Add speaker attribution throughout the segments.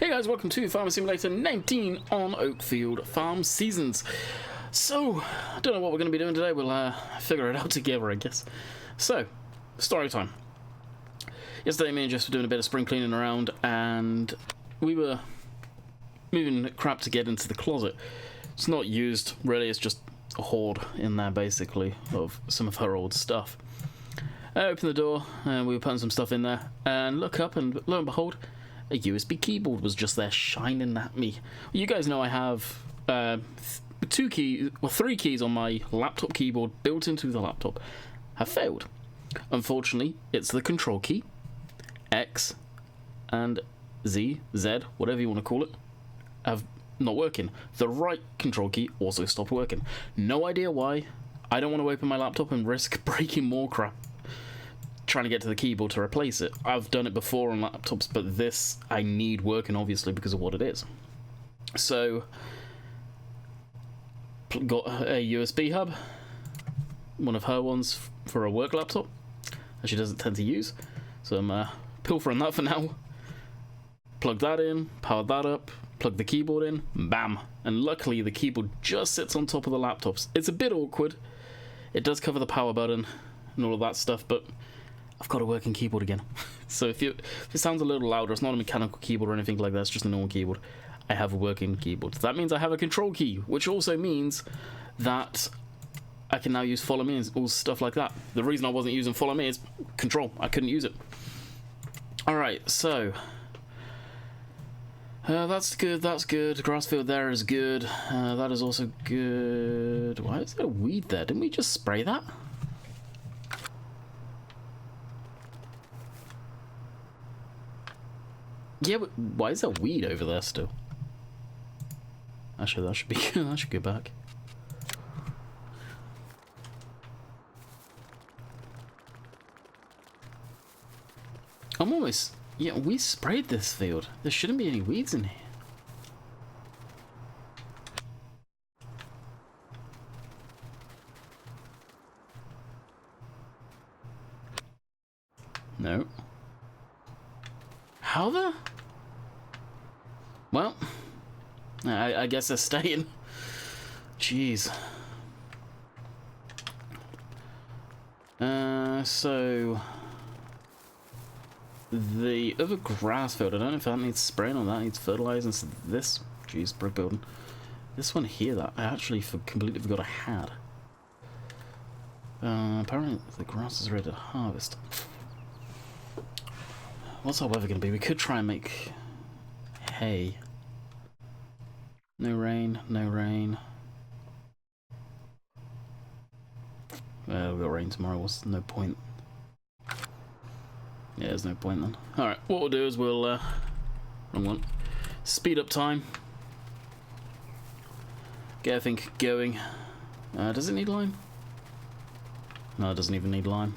Speaker 1: Hey guys, welcome to Farming Simulator 19 on Oakfield Farm Seasons. So, I don't know what we're going to be doing today, we'll figure it out together, I guess. So, story time. Yesterday me and Jess were doing a bit of spring cleaning around, and we were moving crap to get into the closet. It's not used, really, it's just a hoard in there, basically, of some of her old stuff. I opened the door, and we were putting some stuff in there, and look up, and lo and behold, a USB keyboard was just there shining at me. You guys know I have three keys on my laptop keyboard built into the laptop have failed. Unfortunately, it's the control key, X, and Z, whatever you want to call it, have not working. The right control key also stopped working. No idea why. I don't want to open my laptop and risk breaking more crap trying to get to the keyboard to replace it. I've done it before on laptops, but this I need working, obviously, because of what it is. So, got a USB hub, one of her ones for a work laptop that she doesn't tend to use, so I'm pilfering that for now. Plug that in, power that up, plug the keyboard in, bam, and luckily the keyboard just sits on top of the laptops. It's a bit awkward, it does cover the power button and all of that stuff, but I've got a working keyboard again. So if it sounds a little louder, it's not a mechanical keyboard or anything like that, it's just a normal keyboard. I have a working keyboard. That means I have a control key, which also means that I can now use follow me and all stuff like that. The reason I wasn't using follow me is control. I couldn't use it. Alright, so that's good, that's good. The grass field there is good. That is also good. Why is there a weed there? Didn't we just spray that? Yeah, but why is there weed over there still? Actually, that should be good. That should go back. I'm almost... Yeah, we sprayed this field. There shouldn't be any weeds in here. No. How the... Well, I guess they're staying. Jeez. So... The other grass field, I don't know if that needs spraying or that needs fertilizing. So this... Jeez, brick building. This one here that I actually completely forgot I had. Apparently the grass is ready to harvest. What's our weather going to be? We could try and make hay. No rain, no rain. We've got rain tomorrow, what's no point? Yeah, there's no point then. Alright, what we'll do is we'll, wrong one. Speed up time. Get everything going. Does it need lime? No, it doesn't even need lime.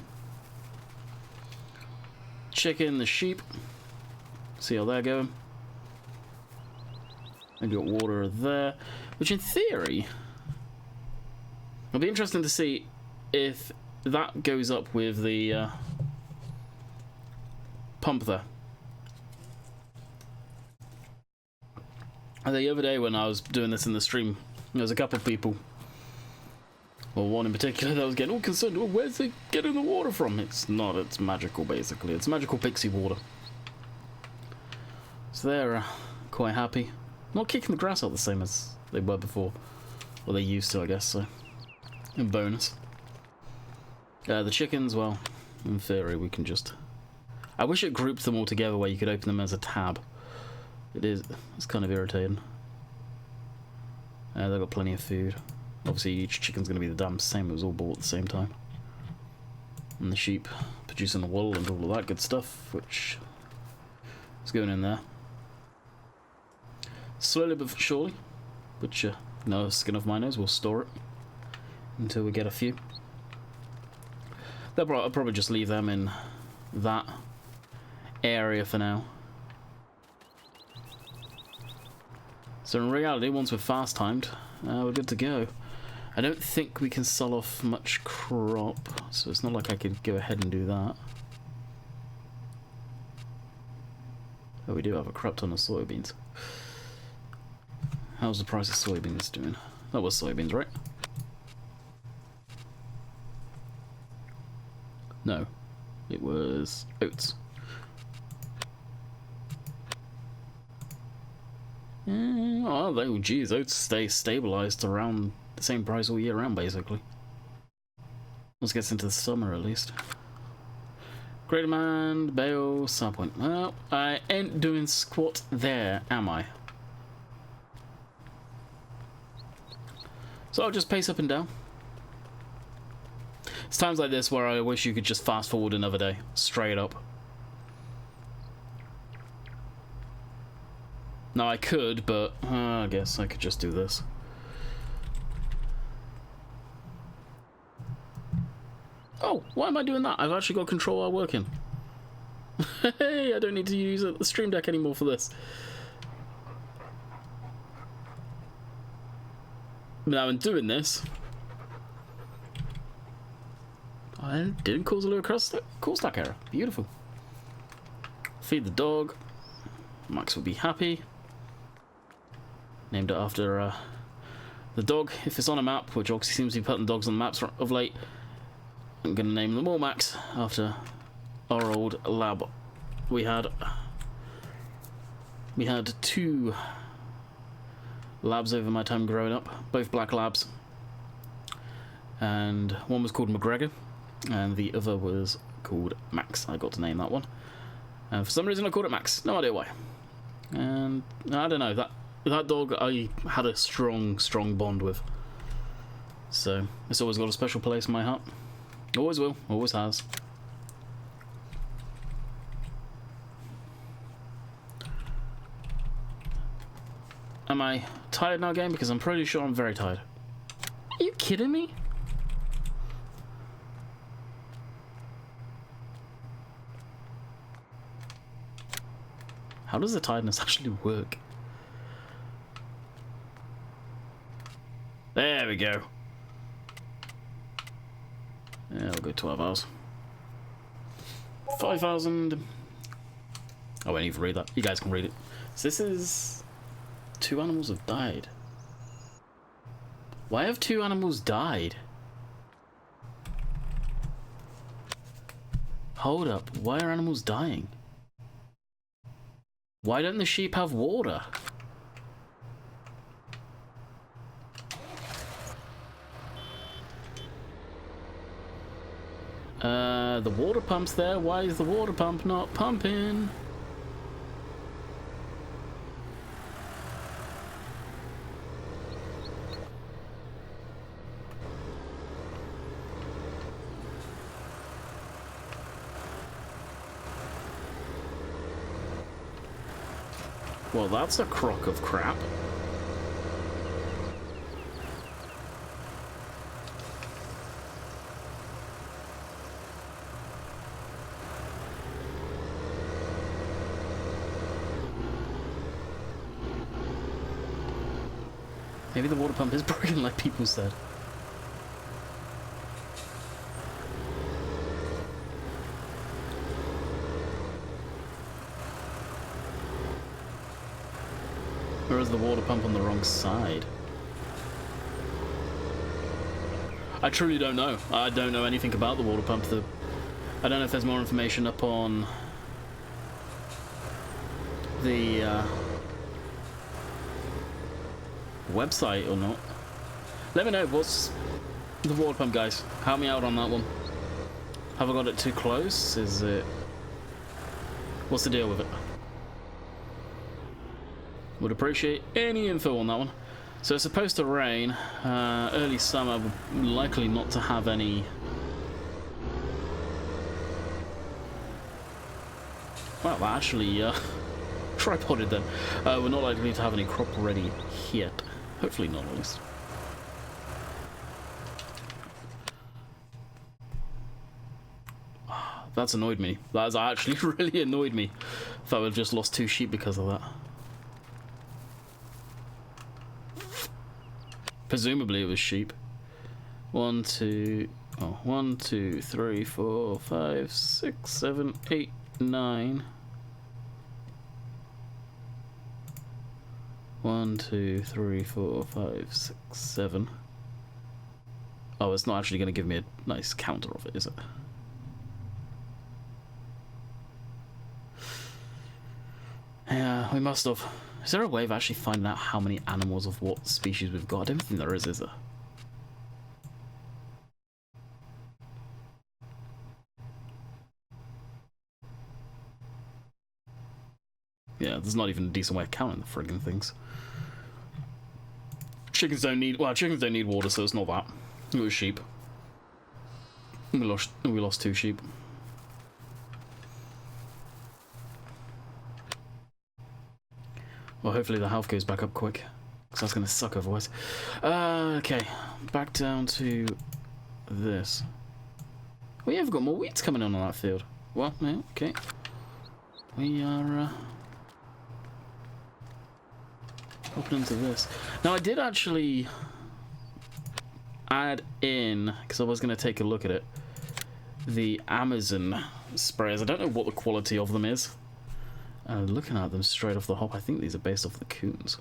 Speaker 1: Chicken, the sheep. See how they're going. I've got water there, which in theory, it'll be interesting to see if that goes up with the pump there. The other day when I was doing this in the stream, there was a couple of people, well, one in particular, that was getting all concerned. Well, where's it getting the water from? It's not, it's magical, basically. It's magical pixie water. So they're quite happy. Not kicking the grass out the same as they were before. Well, they used to, I guess, so. A bonus. The chickens, well, in theory, we can just... I wish it grouped them all together where you could open them as a tab. It's kind of irritating. They've got plenty of food. Obviously, each chicken's going to be the damn same. It was all bought at the same time. And the sheep producing the wool and all of that good stuff, which is going in there. Slowly but surely, which, no skin off my nose, we'll store it until we get a few. I'll probably just leave them in that area for now. So in reality, once we're fast timed, we're good to go. I don't think we can sell off much crop, so it's not like I could go ahead and do that. But we do have a crap ton of soybeans. How's the price of soybeans doing? That was soybeans, right? No, it was oats. Oh, geez, oats stay stabilized around the same price all year round, basically. Let's get into the summer at least. Great demand, bale, sell point. Well, I ain't doing squat there, am I? So I'll just pace up and down. It's times like this where I wish you could just fast forward another day, straight up. Now I could, but I guess I could just do this. Oh, why am I doing that? I've actually got control while working. Hey, I don't need to use the Stream Deck anymore for this. Now in doing this, I didn't cause a little call stack error. Beautiful. Feed the dog. Max will be happy. Named it after the dog. If it's on a map, which obviously seems to be putting dogs on maps of late, I'm going to name them all Max after our old lab. We had 2 labs over my time growing up, both black labs, and one was called McGregor and the other was called Max. I got to name that one, and for some reason I called it Max, no idea why. And I don't know, that dog I had a strong bond with, so it's always got a special place in my heart. Always will, always has. Am I tired now, game? Because I'm pretty sure I'm very tired. Are you kidding me? How does the tiredness actually work? There we go. Yeah, we'll go 12 hours. 5,000. I won't even read that. You guys can read it. So this is... 2 animals have died. Why have 2 animals died? Hold up, why are animals dying? Why don't the sheep have water? The water pump's there. Why is the water pump not pumping? Well, that's a crock of crap. Maybe the water pump is broken like people said. Or is the water pump on the wrong side? I truly don't know. I don't know anything about the water pump. I don't know if there's more information up on the website or not. Let me know what's the water pump, guys. Help me out on that one. Have I got it too close? Is it... What's the deal with it? Would appreciate any info on that one. So it's supposed to rain early summer, likely not to have any... Well, actually tripoded then. We're not likely to have any crop ready yet. Hopefully not, at least. That's annoyed me. That has actually really annoyed me. If I would have just lost 2 sheep because of that. Presumably it was sheep. 1, 2, 3, 4, 5, 6, 7, 8, 9. 1, 2, 3, 4, 5, 6, 7. Oh, it's not actually going to give me a nice counter of it, is it? Yeah, we must have. Is there a way of actually finding out how many animals of what species we've got? I don't think there is there? Yeah, there's not even a decent way of counting the friggin' things. Chickens don't need water, so it's not that. It was sheep. We lost 2 sheep. Well, hopefully the health goes back up quick, because that's going to suck otherwise. Okay, back down to this. We have got more weeds coming on that field. Well, yeah, okay. We are hopping into this. Now, I did actually add in, because I was going to take a look at it, the Amazon sprayers. I don't know what the quality of them is. Looking at them straight off the hop, I think these are based off the Coons.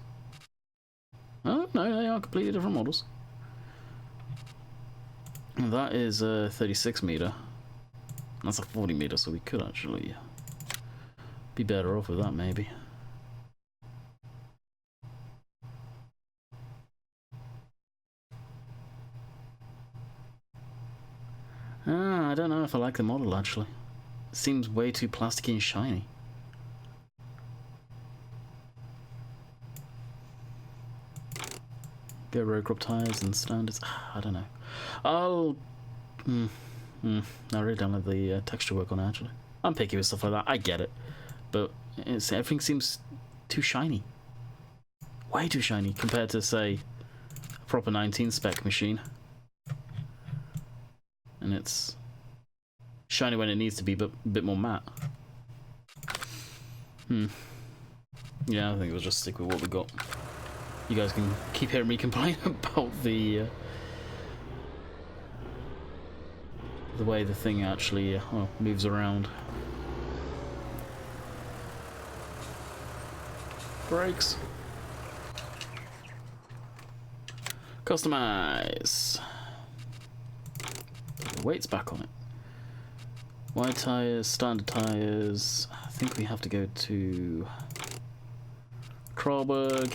Speaker 1: Oh, no, they are completely different models. And that is a 36 meter. That's a 40 meter, so we could actually be better off with that, maybe. I don't know if I like the model, actually. It seems way too plasticky and shiny. Go road crop tires and standards. I don't know. I'll. I really don't like the texture work on it, actually. I'm picky with stuff like that. I get it, but everything seems too shiny. Way too shiny compared to, say, a proper 19 spec machine. And it's shiny when it needs to be, but a bit more matte. Yeah, I think we'll just stick with what we got. You guys can keep hearing me complain about the way the thing actually moves around. Brakes. Customize. Put the weights back on it. Wide tires, standard tires. I think we have to go to Kralberg.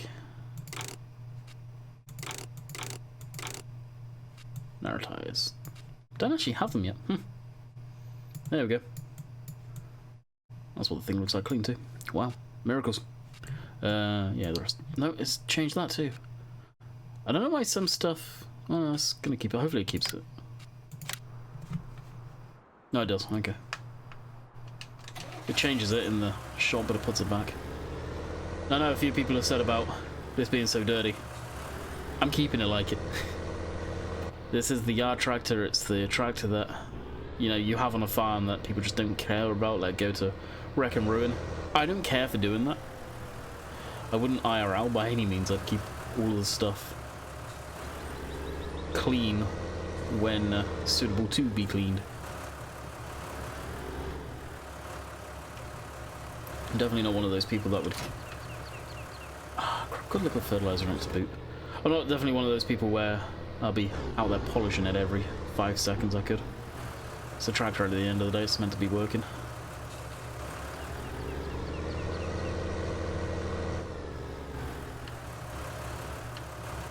Speaker 1: Narrow tires. Don't actually have them yet. There we go. That's what the thing looks like clean too. Wow. Miracles. Yeah, the rest. No, it's changed that too. I don't know why some stuff. Oh, it's gonna keep it. Hopefully it keeps it. No, it does. Okay. It changes it in the shop, but it puts it back. I know a few people have said about this being so dirty. I'm keeping it like it. This is the yard tractor. It's the tractor that, you know, you have on a farm that people just don't care about, let go to wreck and ruin. I don't care for doing that. I wouldn't IRL by any means. I'd keep all of the stuff clean when suitable to be cleaned. I'm definitely not one of those people that would... good liquid fertilizer on it to boot. I'm not definitely one of those people where I'll be out there polishing it every 5 seconds I could. It's a tractor at the end of the day, it's meant to be working.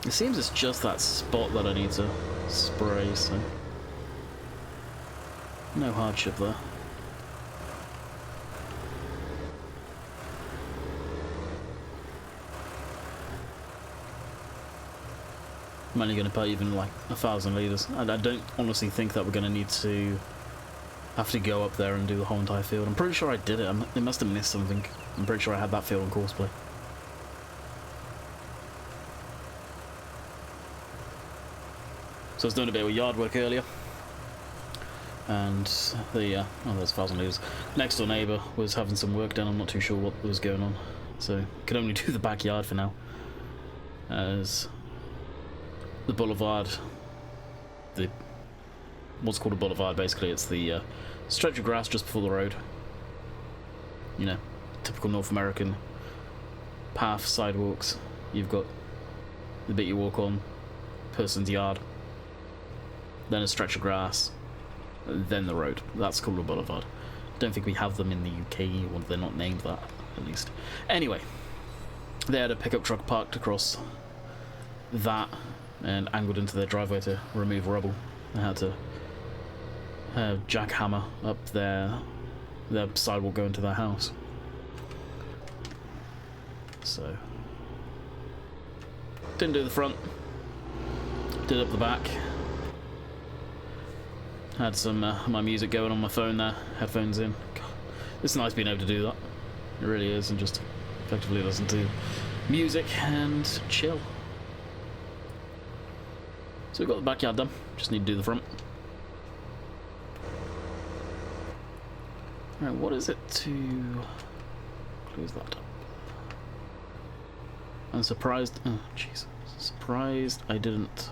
Speaker 1: It seems it's just that spot that I need to spray, so no hardship there. I'm only going to put even like 1,000 litres. I don't honestly think that we're going to need to have to go up there and do the whole entire field. I'm pretty sure I did it. It must have missed something. I'm pretty sure I had that field on courseplay. So I was doing a bit of yard work earlier, and the oh, there's 1,000 litres. Next door neighbour was having some work done. I'm not too sure what was going on, so could only do the backyard for now. As the boulevard, what's called a boulevard, basically it's the stretch of grass just before the road. You know, typical North American path, sidewalks, You've got the bit you walk on, person's yard, then a stretch of grass, then the road. That's called a boulevard. Don't think we have them in the UK, or they're not named that, at least. Anyway, they had a pickup truck parked across that and angled into their driveway to remove rubble. They had to jackhammer up their sidewalk going to their house. So, didn't do the front, did up the back. Had some my music going on my phone there, headphones in. God, it's nice being able to do that. It really is, and just effectively listen to music and chill. So we've got the backyard done, just need to do the front. Right, what is it to close that up? I'm surprised, oh jeez, surprised I didn't.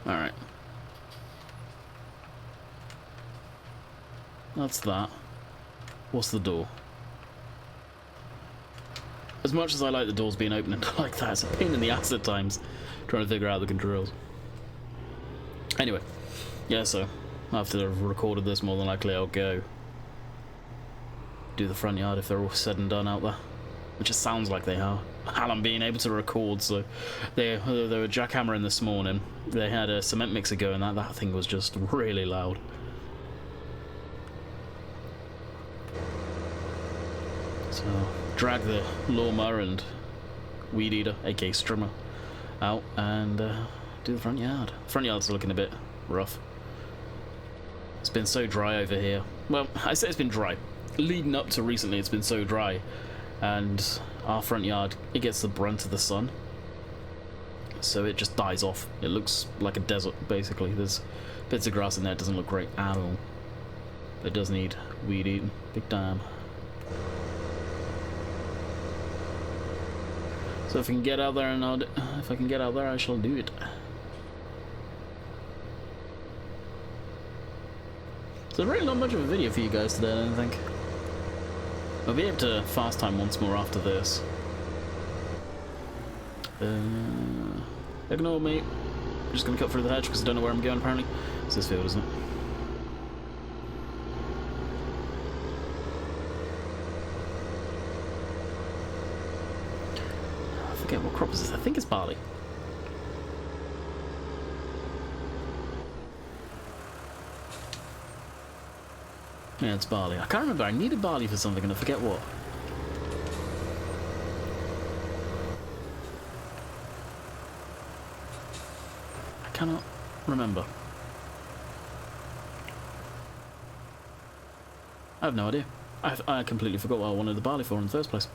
Speaker 1: Alright. That's that. What's the door? As much as I like the doors being open and like that, it's a pain in the ass at times trying to figure out the controls. Anyway, yeah, so after I've recorded this, more than likely I'll go do the front yard if they're all said and done out there. Which it sounds like they are. And I'm being able to record, so they were jackhammering this morning. They had a cement mixer going, that thing was just really loud. So drag the lawnmower and weed eater, aka strimmer, out and do the front yard. Front yard's looking a bit rough. It's been so dry over here. Well, I say it's been dry. Leading up to recently, it's been so dry. And our front yard, it gets the brunt of the sun, so it just dies off. It looks like a desert, basically. There's bits of grass in there, it doesn't look great at all. It does need weed eating, big time. So if I can get out there, I shall do it. So there's really not much of a video for you guys today, I don't think. I'll be able to fast time once more after this. Ignore me. I'm just going to cut through the hedge because I don't know where I'm going apparently. It's this field, isn't it? I forget what crop is this. I think it's barley. Yeah, it's barley. I can't remember. I needed barley for something and I forget what. I cannot remember. I have no idea. I completely forgot what I wanted the barley for in the first place.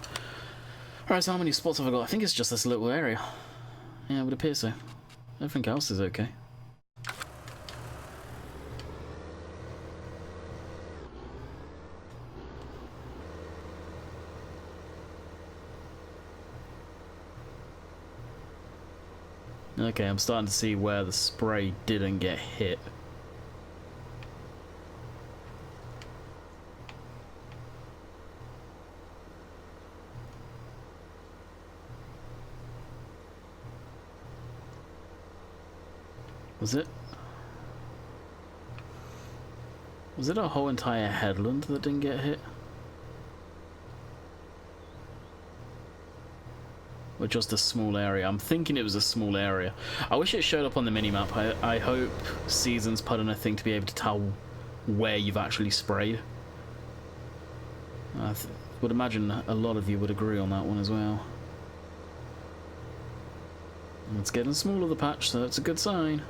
Speaker 1: Alright, so how many spots have I got? I think it's just this little area. Yeah, it would appear so. Everything else is okay. Okay, I'm starting to see where the spray didn't get hit. Was it a whole entire headland that didn't get hit? Or just a small area? I'm thinking it was a small area. I wish it showed up on the minimap. I hope Seasons put in a thing to be able to tell where you've actually sprayed. I would imagine a lot of you would agree on that one as well. It's getting smaller, the patch, so that's a good sign.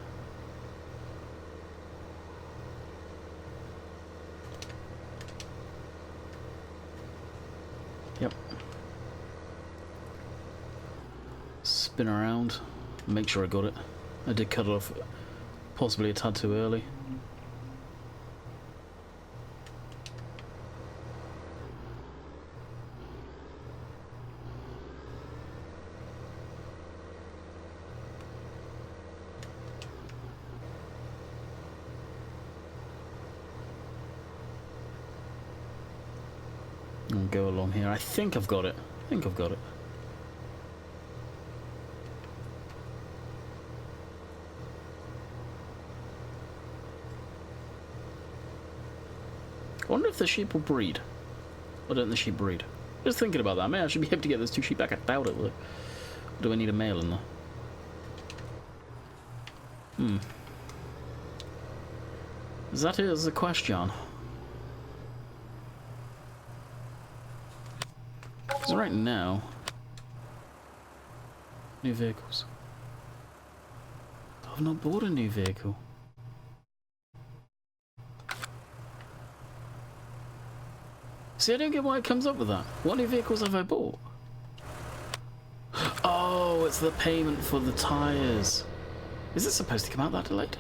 Speaker 1: Yep. Spin around, make sure I got it. I did cut it off possibly a tad too early. I'll go along here. I think I've got it. I think I've got it. I wonder if the sheep will breed. Or don't the sheep breed? Just thinking about that. Maybe I should be able to get those 2 sheep back. I doubt it though. Or do I need a male in there? That is the question. Because right now... New vehicles. I've not bought a new vehicle. See, I don't get why it comes up with that. What new vehicles have I bought? Oh, it's the payment for the tyres. Is it supposed to come out that delayed?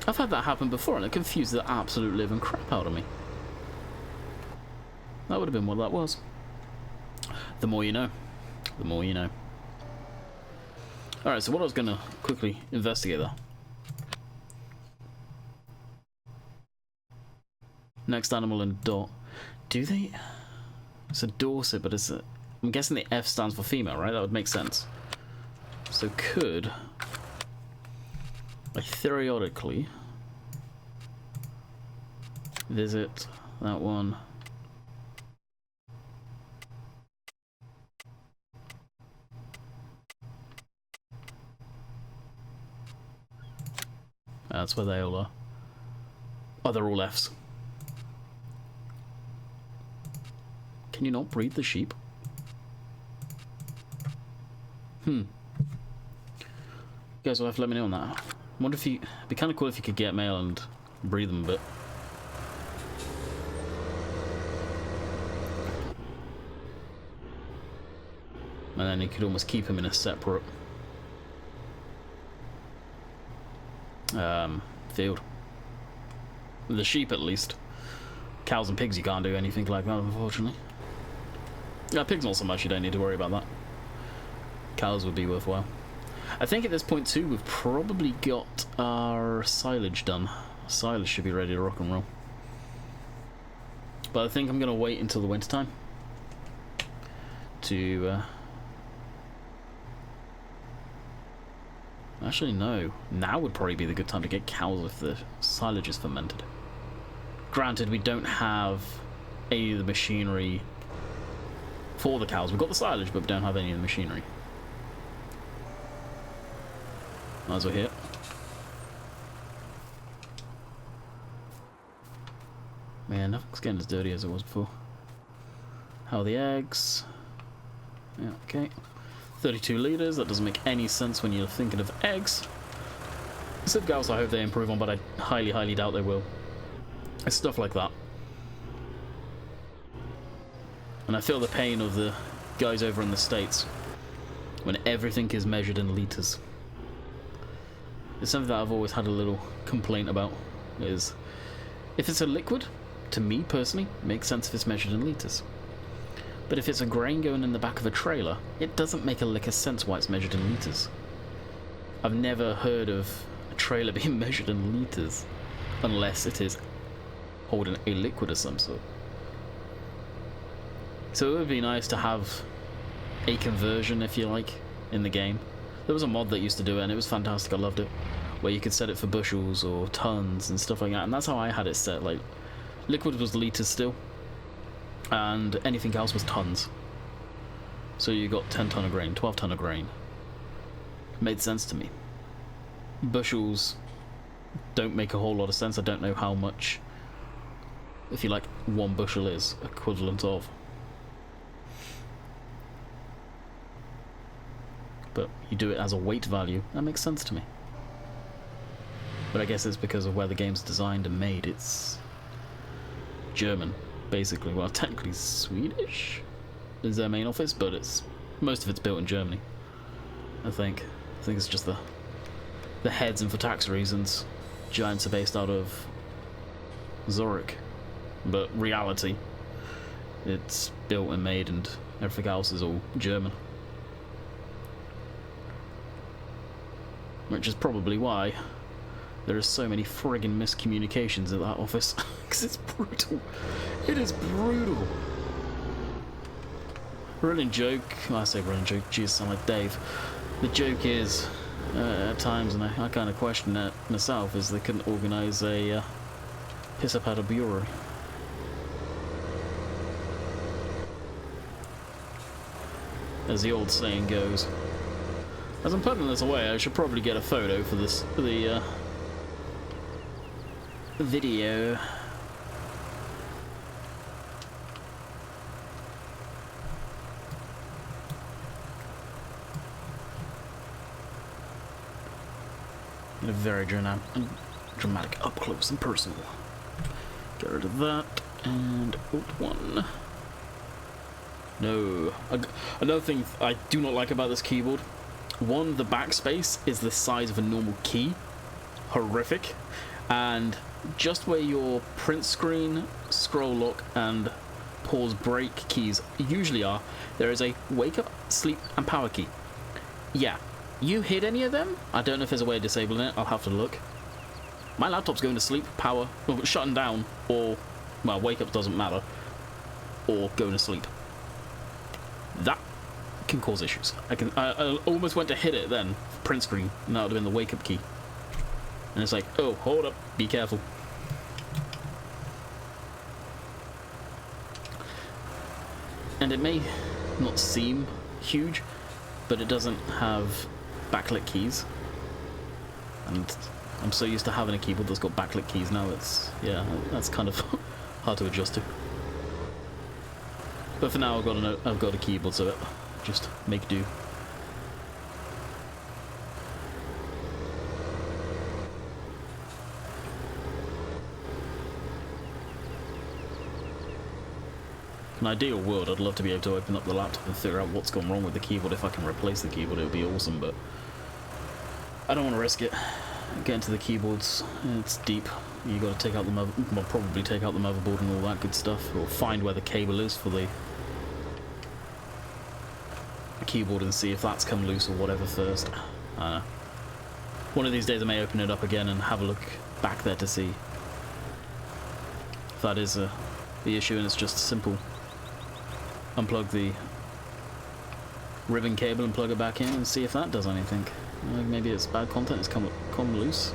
Speaker 1: I've had that happen before and it confused the absolute living crap out of me. That would have been what that was. The more you know. The more you know. Alright, so what I was going to quickly investigate there. Next animal in dot. Do they... It's a Dorset, but it's a... I'm guessing the F stands for female, right? That would make sense. So could... I theoretically... visit that one. That's where they all are. Oh, they're all Fs. Can you not breed the sheep? You guys will have to let me know on that. I wonder if you... It'd be kind of cool if you could get male and breed them a bit. And then you could almost keep them in a separate... field. The sheep, at least. Cows and pigs, you can't do anything like that, unfortunately. Pigs not so much, you don't need to worry about that. Cows would be worthwhile. I think at this point too, we've probably got our silage done. Silage should be ready to rock and roll. But I think I'm going to wait until the winter time to... Actually, no. Now would probably be the good time to get cows if the silage is fermented. Granted, we don't have any of the machinery for the cows. We've got the silage, but we don't have any of the machinery. Might as well hit. Man, nothing's getting as dirty as it was before. How are the eggs? Yeah, okay. 32 litres, that doesn't make any sense when you're thinking of eggs. Civ cows I hope they improve on, but I highly, highly doubt they will. It's stuff like that. And I feel the pain of the guys over in the States when everything is measured in litres. It's something that I've always had a little complaint about, is if it's a liquid, to me personally, it makes sense if it's measured in litres. But if it's a grain going in the back of a trailer, it doesn't make a lick of sense why it's measured in litres. I've never heard of a trailer being measured in litres unless it is holding a liquid of some sort. So it would be nice to have a conversion, if you like, in the game. There was a mod that used to do it and it was fantastic, I loved it, where you could set it for bushels or tons and stuff like that, and that's how I had it set. Like, liquid was litres still, and anything else was tons. So you got 10 ton of grain, 12 ton of grain. It made sense to me. Bushels don't make a whole lot of sense. I don't know how much, if you like, one bushel is equivalent of. But you do it as a weight value, that makes sense to me. But I guess it's because of where the game's designed and made. It's German, basically. Well, technically Swedish is their main office, but it's most of it's built in Germany, I think. I think it's just the heads, and for tax reasons, Giants are based out of Zurich. But reality, it's built and made and everything else is all German. Which is probably why There are so many friggin' miscommunications at that office. Because it's brutal. It is brutal. Running joke, well, I say running joke, geez, I sound like Dave. The joke is, at times, and I kind of question that myself, is they couldn't organise a piss up out of bureau. As the old saying goes. As I'm putting this away, I should probably get a photo for this, for the video. In a very dramatic up close and personal. Get rid of that and Alt1. No. Another thing I do not like about this keyboard. One, the backspace is the size of a normal key. Horrific. And just where your print screen, scroll lock, and pause break keys usually are, there is a wake up, sleep, and power key. Yeah. You hit any of them? I don't know if there's a way of disabling it. I'll have to look. My laptop's going to sleep, power, or shutting down, or, well, wake up doesn't matter, or going to sleep. That can cause issues. I almost went to hit it then, print screen, and that would have been the wake up key. And it's like, oh, hold up, be careful. And it may not seem huge, but it doesn't have backlit keys. And I'm so used to having a keyboard that's got backlit keys now, it's, yeah, that's kind of hard to adjust to. But for now, I've got a keyboard, so just make do. In an ideal world, I'd love to be able to open up the laptop and figure out what's gone wrong with the keyboard. If I can replace the keyboard, it would be awesome, but I don't want to risk it. Get into the keyboards, it's deep. You got to take out the well, probably take out the motherboard and all that good stuff, or find where the cable is for the keyboard and see if that's come loose or whatever first. One of these days I may open it up again and have a look back there to see if that is the issue, and it's just simple. Unplug the ribbon cable and plug it back in and see if that does anything. Maybe it's bad content, it's come loose.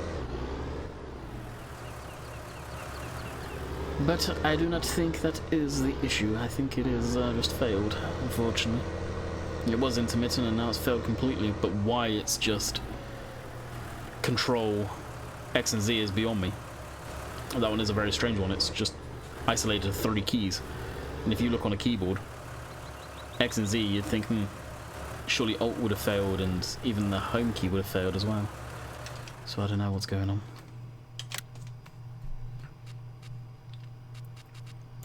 Speaker 1: But I do not think that is the issue. I think it is just failed, unfortunately. It was intermittent and now it's failed completely, but why it's just Control X and Z is beyond me. That one is a very strange one. It's just isolated to 30 keys. And if you look on a keyboard, X and Z, you'd think, surely Alt would have failed, and even the home key would have failed as well. So I don't know what's going on.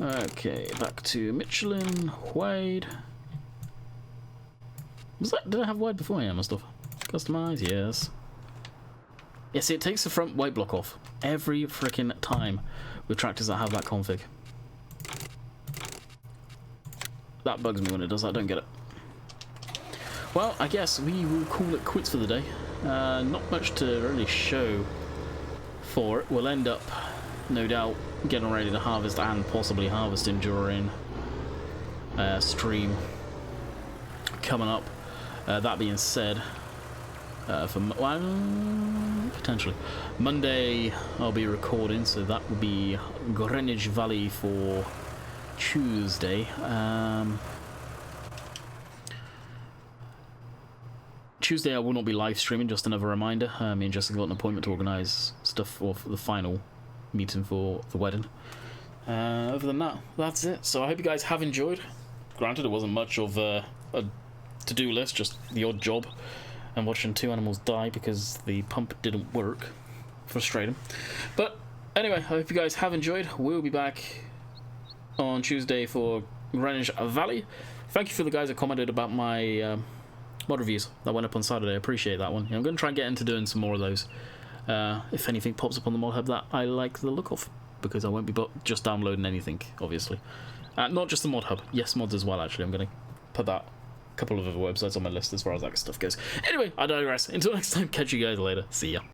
Speaker 1: Okay, back to Michelin, Wade. Was that, did I have Wade before? Yeah, I must have. Customize, yes. Yeah, see, it takes the front white block off every freaking time with tractors that have that config. That bugs me when it does that, I don't get it. Well, I guess we will call it quits for the day. Not much to really show for it. We'll end up, no doubt, getting ready to harvest and possibly harvesting during stream coming up. That being said, for potentially Monday I'll be recording, so that will be Greenwich Valley for Tuesday. Tuesday I will not be live streaming, just another reminder. Me and Jessica got an appointment to organise stuff for the final meeting for the wedding. Other than that, that's it. So I hope you guys have enjoyed. Granted, it wasn't much of a to-do list, just the odd job and watching 2 animals die because the pump didn't work. Frustrating. But anyway, I hope you guys have enjoyed. We'll be back on Tuesday for Greenwich Valley. Thank you for the guys that commented about my mod reviews that went up on Saturday. I appreciate that one. I'm going to try and get into doing some more of those. If anything pops up on the mod hub that I like the look of, because I won't be just downloading anything, obviously. Not just the mod hub. Yes, mods as well, actually. I'm going to put that couple of other websites on my list as far as that stuff goes. Anyway, I digress. Until next time, catch you guys later. See ya.